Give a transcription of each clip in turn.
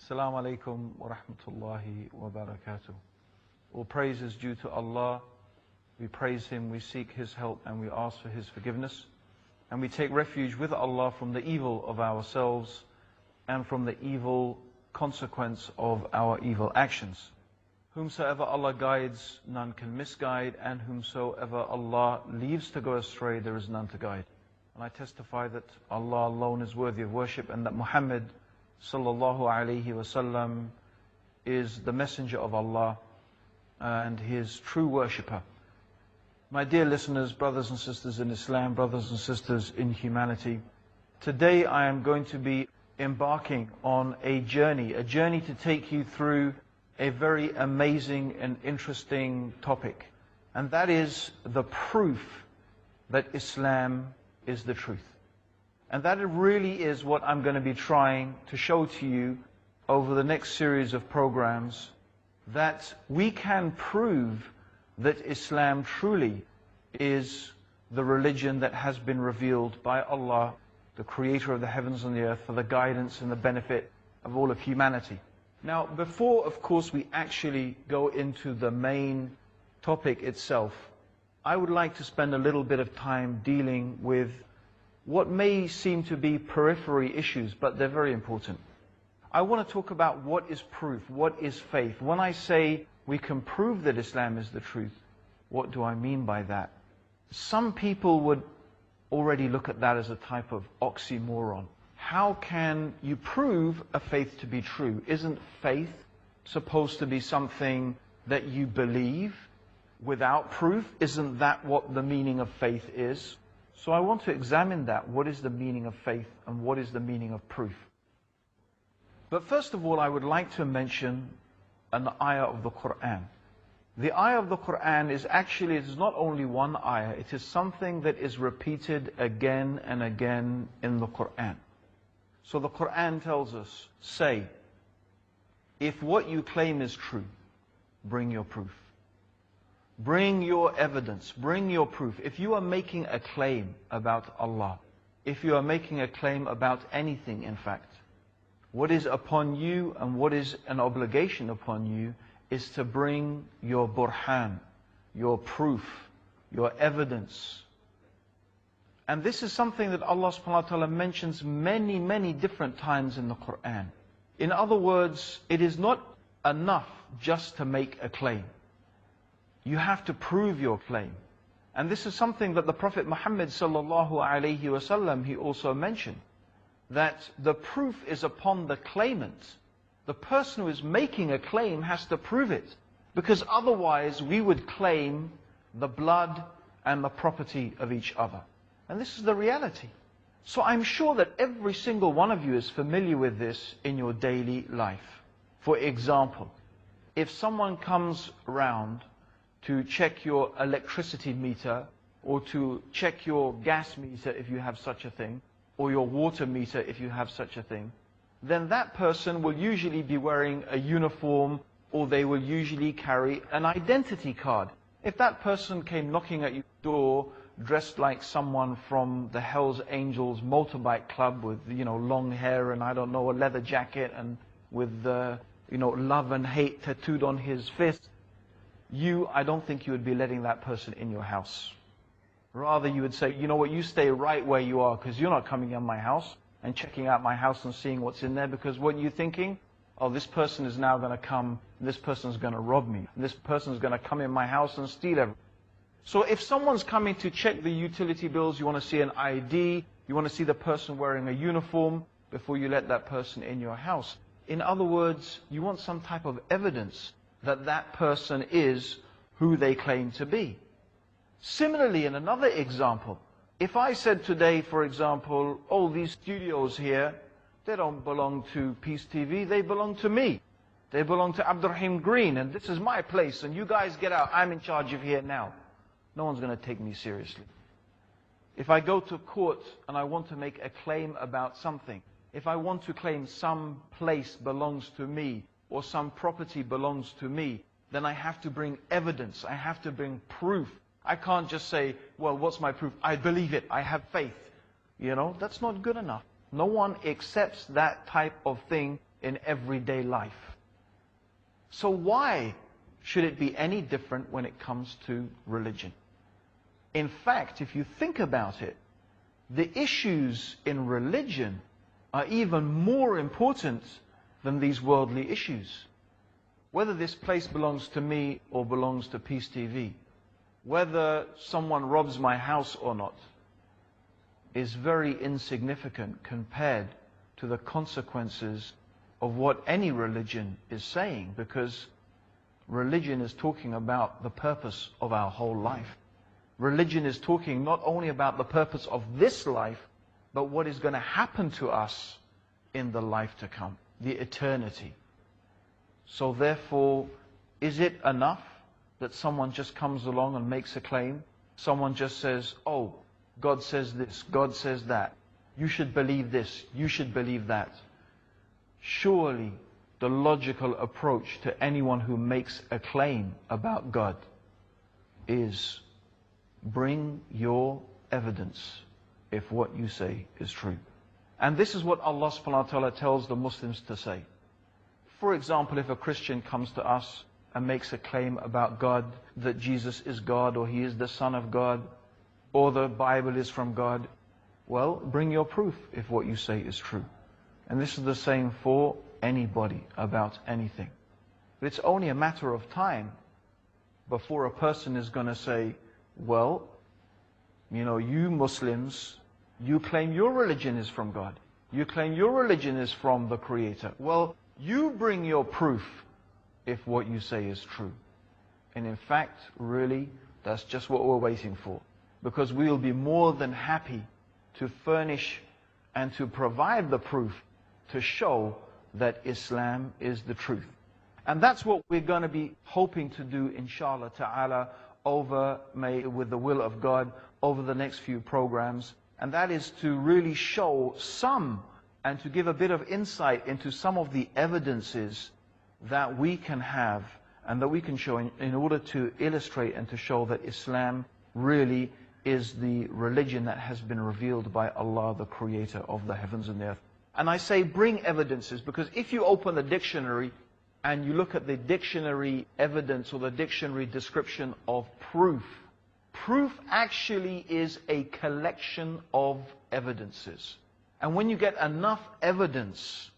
Assalamu alaikum wa rahmatullahi wa barakatuh. All praise is due to Allah. We praise Him, we seek His help, and we ask for His forgiveness. And we take refuge with Allah from the evil of ourselves and from the evil consequence of our evil actions. Whomsoever Allah guides, none can misguide, and whomsoever Allah leaves to go astray, there is none to guide. And I testify that Allah alone is worthy of worship, and that Muhammad sallallahu alayhi wasallam is the messenger of Allah and His true worshipper. My dear listeners, brothers and sisters in Islam, brothers and sisters in humanity, today I am going to be embarking on a journey to take you through a very amazing and interesting topic. And that is the proof that Islam is the truth. And that really is what I'm going to be trying to show to you over the next series of programs, that we can prove that Islam truly is the religion that has been revealed by Allah, the creator of the heavens and the earth, for the guidance and the benefit of all of humanity. Now, before, of course, we actually go into the main topic itself, I would like to spend a little bit of time dealing with what may seem to be periphery issues, but they're very important. I want to talk about what is proof, what is faith. When I say we can prove that Islam is the truth, what do I mean by that? Some people would already look at that as a type of oxymoron. How can you prove a faith to be true? Isn't faith supposed to be something that you believe without proof? Isn't that what the meaning of faith is? So I want to examine that. What is the meaning of faith and what is the meaning of proof? But first of all, I would like to mention an ayah of the Quran. The ayah of the Quran is actually, it is not only one ayah, it is something that is repeated again and again in the Quran. So the Quran tells us, say, if what you claim is true, bring your proof. Bring your evidence, bring your proof. If you are making a claim about Allah, if you are making a claim about anything, in fact, what is upon you and what is an obligation upon you is to bring your burhan, your proof, your evidence. And this is something that Allah subhanahu wa ta'ala mentions many, many different times in the Quran. In other words, it is not enough just to make a claim. You have to prove your claim. And this is something that the Prophet Muhammad sallallahu alayhi wasallam, he also mentioned, that the proof is upon the claimant. The person who is making a claim has to prove it, because otherwise we would claim the blood and the property of each other. And this is the reality. So I'm sure that every single one of you is familiar with this in your daily life. For example, if someone comes around to check your electricity meter, or to check your gas meter if you have such a thing, or your water meter if you have such a thing, then that person will usually be wearing a uniform, or they will usually carry an identity card. If that person came knocking at your door dressed like someone from the Hells Angels motorbike club with, long hair and I don't know, a leather jacket and with, love and hate tattooed on his fist, I don't think you would be letting that person in your house. Rather, you would say, you know what, you stay right where you are, because you're not coming in my house and checking out my house and seeing what's in there, because what you're thinking, oh, this person is now going to come, this person's going to rob me, this person's going to come in my house and steal everything. So if someone's coming to check the utility bills, you want to see an ID, you want to see the person wearing a uniform before you let that person in your house. In other words, you want some type of evidence that that person is who they claim to be. Similarly, in another example, if I said today, for example, oh, these studios here, they don't belong to Peace TV, they belong to me. They belong to Abdurrahim Green, and this is my place, and you guys get out, I'm in charge of here now. No one's going to take me seriously. If I go to court and I want to make a claim about something, if I want to claim some place belongs to me, or some property belongs to me, then I have to bring evidence, I have to bring proof. I can't just say, well, what's my proof? I believe it, I have faith. That's not good enough. No one accepts that type of thing in everyday life. So why should it be any different when it comes to religion? In fact, if you think about it, the issues in religion are even more important than these worldly issues. Whether this place belongs to me or belongs to Peace TV, whether someone robs my house or not, is very insignificant compared to the consequences of what any religion is saying, because religion is talking about the purpose of our whole life. Religion is talking not only about the purpose of this life, but what is going to happen to us in the life to come, the eternity. So therefore, is it enough that someone just comes along and makes a claim? Someone just says, oh, God says this, God says that. You should believe this, you should believe that. Surely the logical approach to anyone who makes a claim about God is bring your evidence if what you say is true. And this is what Allah subhanahu wa ta'ala tells the Muslims to say. For example, if a Christian comes to us and makes a claim about God, that Jesus is God, or He is the Son of God, or the Bible is from God, well, bring your proof if what you say is true. And this is the same for anybody about anything. But it's only a matter of time before a person is going to say, well, you know, you Muslims, you claim your religion is from God. You claim your religion is from the Creator. Well, you bring your proof if what you say is true. And in fact, really, that's just what we're waiting for. Because we will be more than happy to furnish and to provide the proof to show that Islam is the truth. And that's what we're going to be hoping to do, inshallah ta'ala, with the will of God, over the next few programs. And that is to really show some, and to give a bit of insight into some of the evidences that we can have and that we can show in order to illustrate and to show that Islam really is the religion that has been revealed by Allah, the Creator of the heavens and the earth. And I say bring evidences because if you open the dictionary and you look at the dictionary evidence or the dictionary description of proof, proof actually is a collection of evidences. And when you get enough evidence,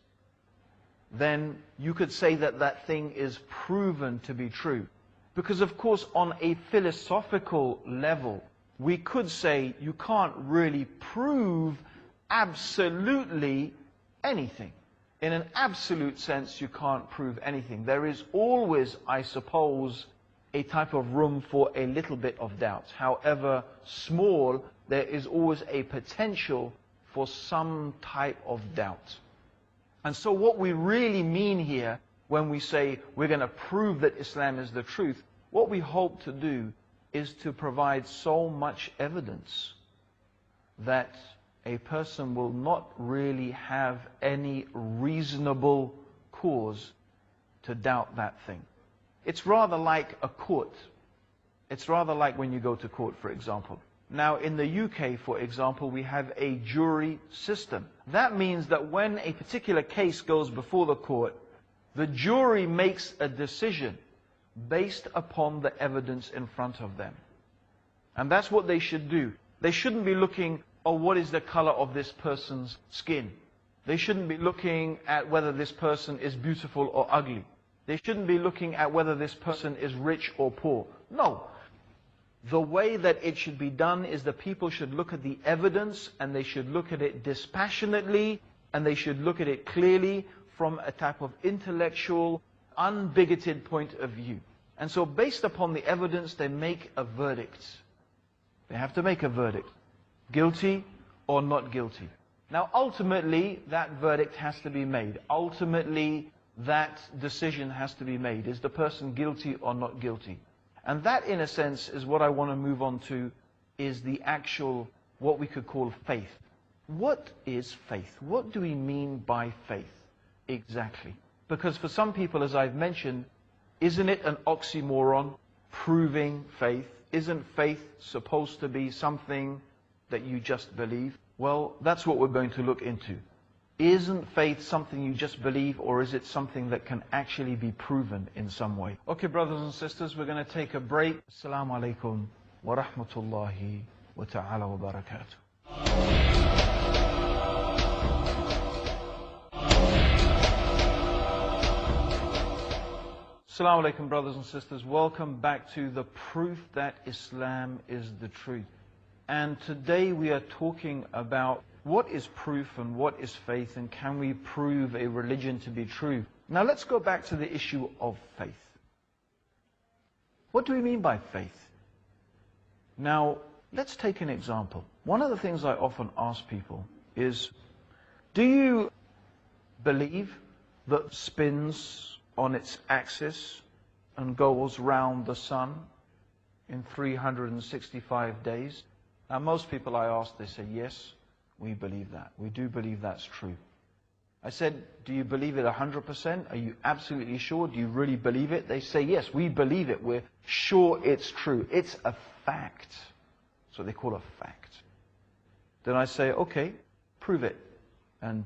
then you could say that that thing is proven to be true. Because of course, on a philosophical level, we could say you can't really prove absolutely anything. In an absolute sense, you can't prove anything. There is always, I suppose, a type of room for a little bit of doubt. However small, there is always a potential for some type of doubt. And so what we really mean here, when we say we're going to prove that Islam is the truth, what we hope to do is to provide so much evidence that a person will not really have any reasonable cause to doubt that thing. It's rather like a court. It's rather like when you go to court, for example. Now, in the UK, for example, we have a jury system. That means that when a particular case goes before the court, the jury makes a decision based upon the evidence in front of them. And that's what they should do. They shouldn't be looking, oh, what is the color of this person's skin? They shouldn't be looking at whether this person is beautiful or ugly. They shouldn't be looking at whether this person is rich or poor. No. The way that it should be done is the people should look at the evidence and they should look at it dispassionately and they should look at it clearly from a type of intellectual, unbigoted point of view. And so based upon the evidence, they make a verdict. They have to make a verdict. Guilty or not guilty. Now ultimately, that verdict has to be made. Ultimately, that decision has to be made. Is the person guilty or not guilty? And that, in a sense, is what I want to move on to, is the actual, what we could call faith. What is faith? What do we mean by faith exactly? Because for some people, as I've mentioned, isn't it an oxymoron, proving faith? Isn't faith supposed to be something that you just believe? Well, that's what we're going to look into. Isn't faith something you just believe, or is it something that can actually be proven in some way? Okay, brothers and sisters, we're going to take a break. Assalamu alaikum wa rahmatullahi wa ta'ala wa barakatuh. Assalamu alaikum, brothers and sisters. Welcome back to the proof that Islam is the truth. And today we are talking about what is proof and what is faith, and can we prove a religion to be true? Now let's go back to the issue of faith. What do we mean by faith? Now, let's take an example. One of the things I often ask people is, do you believe that spins on its axis and goes round the sun in 365 days? Now most people I ask, they say, yes, we believe that. We do believe that's true. I said, do you believe it 100%? Are you absolutely sure? Do you really believe it? They say, yes, we believe it. We're sure it's true. It's a fact. That's what they call a fact. Then I say, okay, prove it. And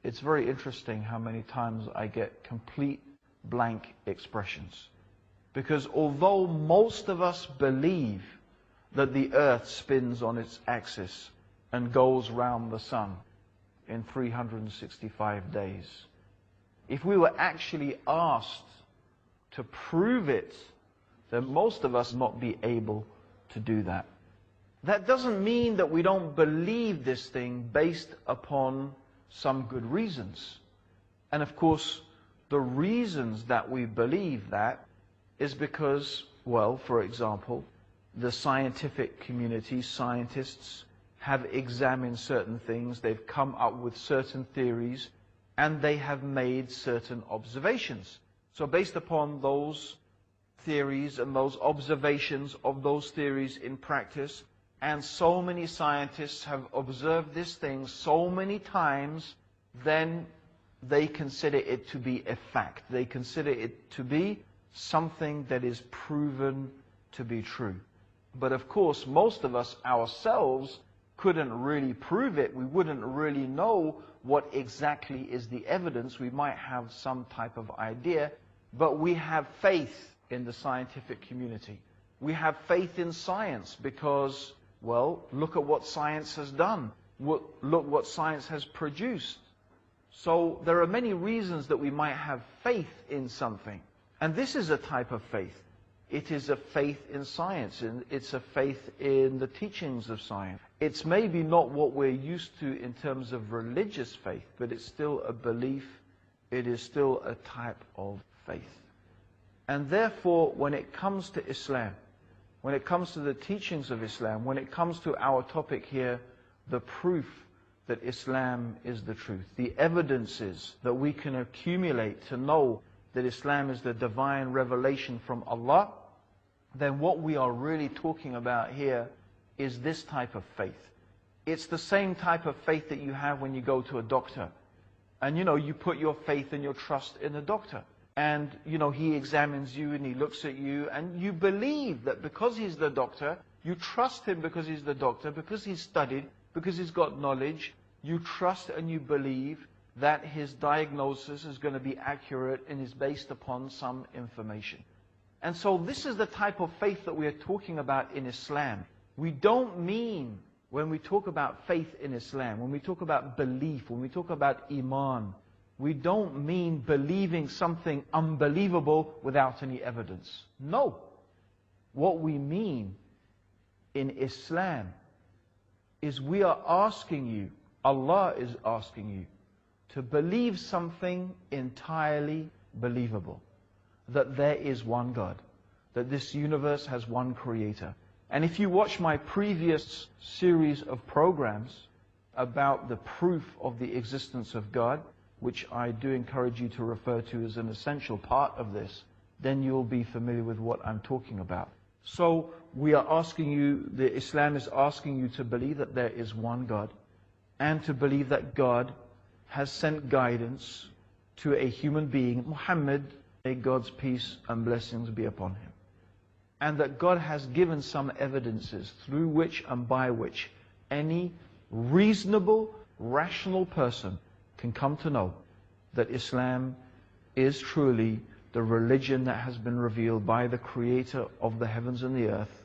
it's very interesting how many times I get complete blank expressions. Because although most of us believe that the earth spins on its axis and goes round the sun in 365 days, if we were actually asked to prove it, then most of us not be able to do that. That doesn't mean that we don't believe this thing based upon some good reasons. And of course, the reasons that we believe that is because, well, for example, the scientific community, scientists, have examined certain things, they've come up with certain theories, and they have made certain observations. So based upon those theories and those observations of those theories in practice, and so many scientists have observed this thing so many times, then they consider it to be a fact. They consider it to be something that is proven to be true. But of course, most of us ourselves couldn't really prove it. We wouldn't really know what exactly is the evidence. We might have some type of idea, but we have faith in the scientific community. We have faith in science because, well, look at what science has done. Look what science has produced. So there are many reasons that we might have faith in something. And this is a type of faith. It is a faith in science, and it's a faith in the teachings of science. It's maybe not what we're used to in terms of religious faith, but it's still a belief. It is still a type of faith. And therefore, when it comes to Islam, when it comes to the teachings of Islam, when it comes to our topic here, the proof that Islam is the truth, the evidences that we can accumulate to know that Islam is the divine revelation from Allah, then what we are really talking about here is this type of faith. It's the same type of faith that you have when you go to a doctor. And you put your faith and your trust in the doctor. And he examines you and he looks at you, and you believe that because he's the doctor, you trust him because he's the doctor, because he's studied, because he's got knowledge, you trust and you believe that his diagnosis is going to be accurate and is based upon some information. And so this is the type of faith that we are talking about in Islam. We don't mean, when we talk about faith in Islam, when we talk about belief, when we talk about Iman, we don't mean believing something unbelievable without any evidence. No. What we mean in Islam is we are asking you, Allah is asking you, to believe something entirely believable. That there is one God. That this universe has one creator. And if you watch my previous series of programs about the proof of the existence of God, which I do encourage you to refer to as an essential part of this, then you'll be familiar with what I'm talking about. So we are asking you, Islam is asking you to believe that there is one God, and to believe that God has sent guidance to a human being, Muhammad, may God's peace and blessings be upon him. And that God has given some evidences through which and by which any reasonable, rational person can come to know that Islam is truly the religion that has been revealed by the Creator of the heavens and the earth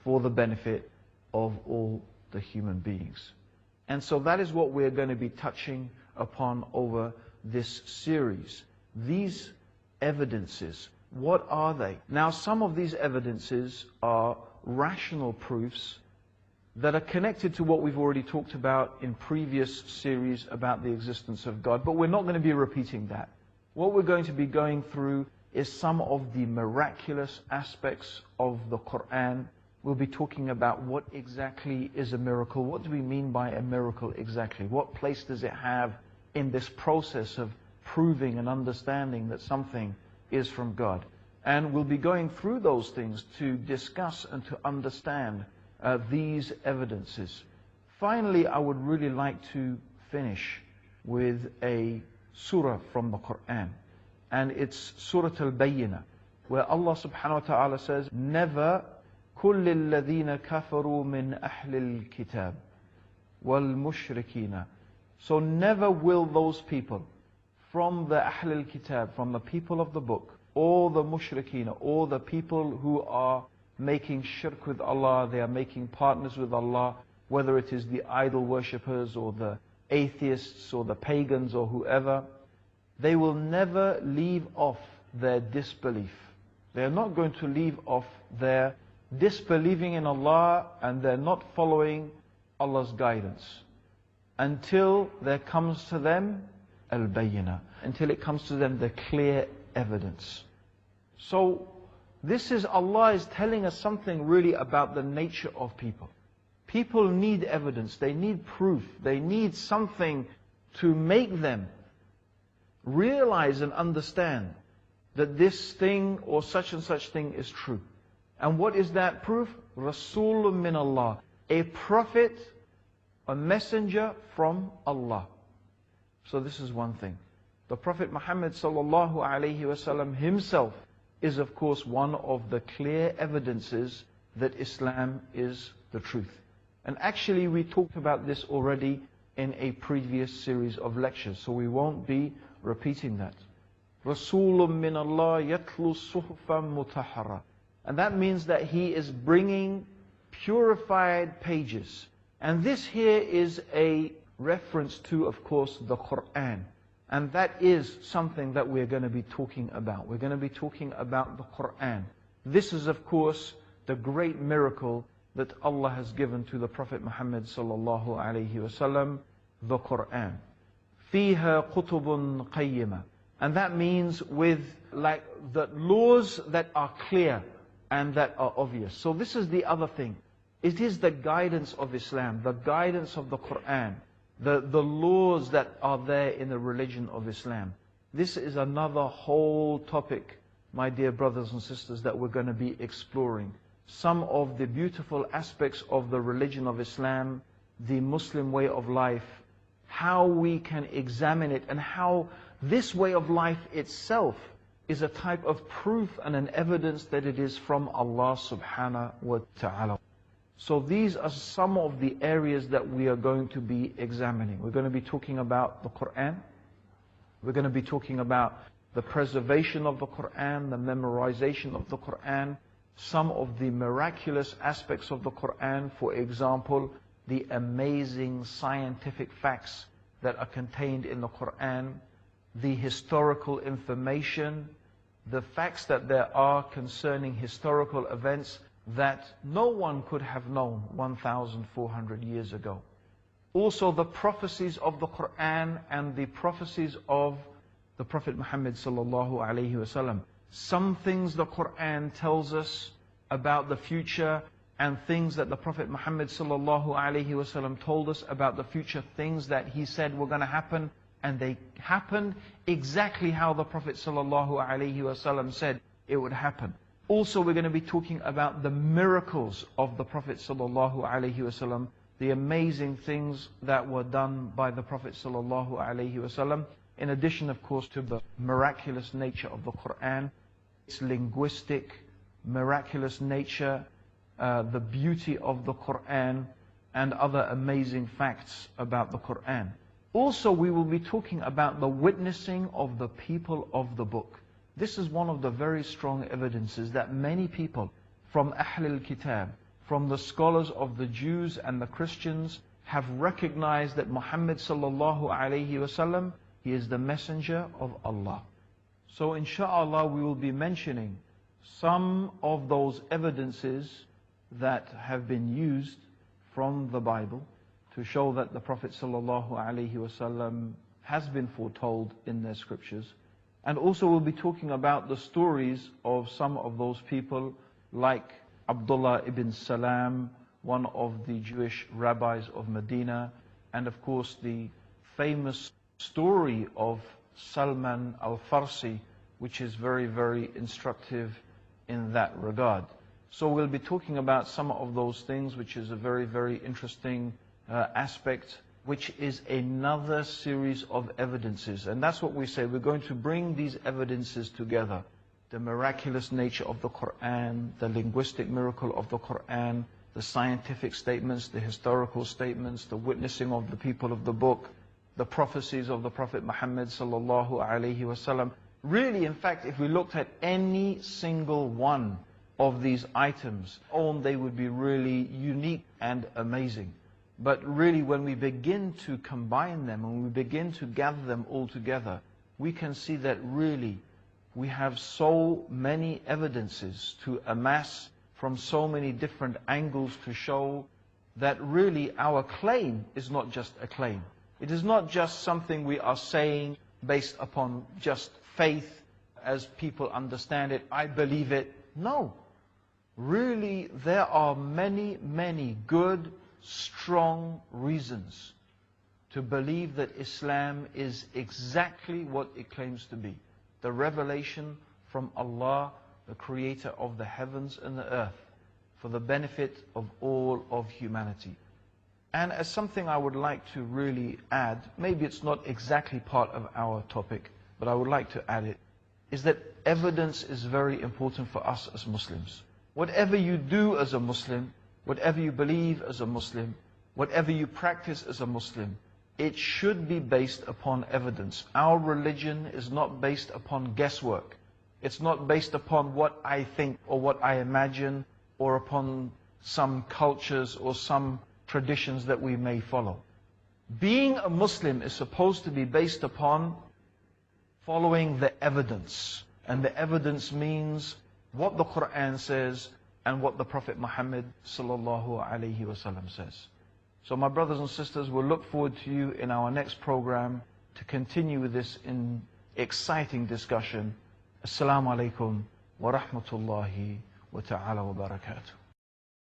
for the benefit of all the human beings. And so that is what we're going to be touching upon over this series. These evidences, what are they? Now, some of these evidences are rational proofs that are connected to what we've already talked about in previous series about the existence of God, but we're not going to be repeating that. What we're going to be going through is some of the miraculous aspects of the Quran. We'll be talking about what exactly is a miracle. What do we mean by a miracle exactly? What place does it have in this process of proving and understanding that something is from God? And we'll be going through those things to discuss and to understand these evidences. Finally, I would really like to finish with a surah from the Quran. And it's Surah Al-Bayyinah, where Allah subhanahu wa ta'ala says, Never كل الذين كفروا من أهل الكتاب والمشركين. So never will those people from the Ahl al-Kitab, from the people of the book, or the mushrikeen, or the people who are making shirk with Allah, they are making partners with Allah, whether it is the idol worshippers or the atheists or the pagans or whoever, they will never leave off their disbelief. They are not going to leave off their disbelieving in Allah, and they're not following Allah's guidance until there comes to them al-bayyinah, until it comes to them the clear evidence. So this is, Allah is telling us something really about the nature of people. People need evidence, they need proof, they need something to make them realize and understand that this thing or such and such thing is true. And what is that proof? Rasulun min Allah, a prophet, a messenger from Allah. So this is one thing. The Prophet Muhammad sallallahu alaihi wasallam himself is of course one of the clear evidences that Islam is the truth. And actually we talked about this already in a previous series of lectures, so we won't be repeating that. Rasulun min Allah yatlu suhufan mutahhara. And that means that he is bringing purified pages. And this here is a reference to, of course, the Quran. And that is something that we're going to be talking about. We're going to be talking about the Quran. This is, of course, the great miracle that Allah has given to the Prophet Muhammad sallallahu alaihi wasallam, the Quran. فيها كتب قيمة. And that means with like the laws that are clear and that are obvious. So this is the other thing. It is the guidance of Islam, the guidance of the Quran, the laws that are there in the religion of Islam. This is another whole topic, my dear brothers and sisters, that we're going to be exploring. Some of the beautiful aspects of the religion of Islam, the Muslim way of life, how we can examine it, and how this way of life itself is a type of proof and an evidence that it is from Allah subhanahu wa ta'ala. So these are some of the areas that we are going to be examining. We're going to be talking about the Quran. We're going to be talking about the preservation of the Quran, the memorization of the Quran, some of the miraculous aspects of the Quran, for example, the amazing scientific facts that are contained in the Quran, the historical information, the facts that there are concerning historical events that no one could have known 1,400 years ago. Also the prophecies of the Quran and the prophecies of the Prophet Muhammad sallallahu alaihi wasallam. Some things the Quran tells us about the future, and things that the Prophet Muhammad sallallahu alaihi wasallam told us about the future, things that he said were going to happen, and they happened exactly how the Prophet sallallahu alaihi wasallam said it would happen. Also, we're going to be talking about the miracles of the Prophet sallallahu alaihi wasallam, the amazing things that were done by the Prophet sallallahu alaihi wasallam, in addition, of course, to the miraculous nature of the Quran, its linguistic, miraculous nature, the beauty of the Quran, and other amazing facts about the Quran. Also, we will be talking about the witnessing of the people of the book. This is one of the very strong evidences that many people from Ahl al-Kitab, from the scholars of the Jews and the Christians, have recognized that Muhammad sallallahu alayhi wasallam, he is the messenger of Allah. So inshallah we will be mentioning some of those evidences that have been used from the Bible to show that the Prophet sallallahu alaihi wasallam has been foretold in their scriptures. And also we'll be talking about the stories of some of those people like Abdullah ibn Salam, one of the Jewish rabbis of Medina, and of course the famous story of Salman al-Farsi, which is very, very instructive in that regard. So we'll be talking about some of those things, which is a very, very interesting aspect, which is another series of evidences. And that's what we say, we're going to bring these evidences together. The miraculous nature of the Quran, the linguistic miracle of the Quran, the scientific statements, the historical statements, the witnessing of the people of the book, the prophecies of the Prophet Muhammad sallallahu alaihi wasallam. Really, in fact, if we looked at any single one of these items, they would be really unique and amazing. But really, when we begin to combine them, when we begin to gather them all together, we can see that really we have so many evidences to amass from so many different angles to show that really our claim is not just a claim. It is not just something we are saying based upon just faith as people understand it, I believe it. No. Really, there are many, many good, strong reasons to believe that Islam is exactly what it claims to be. The revelation from Allah, the creator of the heavens and the earth, for the benefit of all of humanity. And as something I would like to really add, maybe it's not exactly part of our topic, but I would like to add it, is that evidence is very important for us as Muslims. Whatever you do as a Muslim, whatever you believe as a Muslim, whatever you practice as a Muslim, it should be based upon evidence. Our religion is not based upon guesswork. It's not based upon what I think or what I imagine or upon some cultures or some traditions that we may follow. Being a Muslim is supposed to be based upon following the evidence. And the evidence means what the Quran says and what the Prophet Muhammad sallallahu alaihi wasallam says. So my brothers and sisters, we'll look forward to you in our next program to continue with this exciting discussion. Assalamu alaikum wa rahmatullahi wa ta'ala wa barakatuh.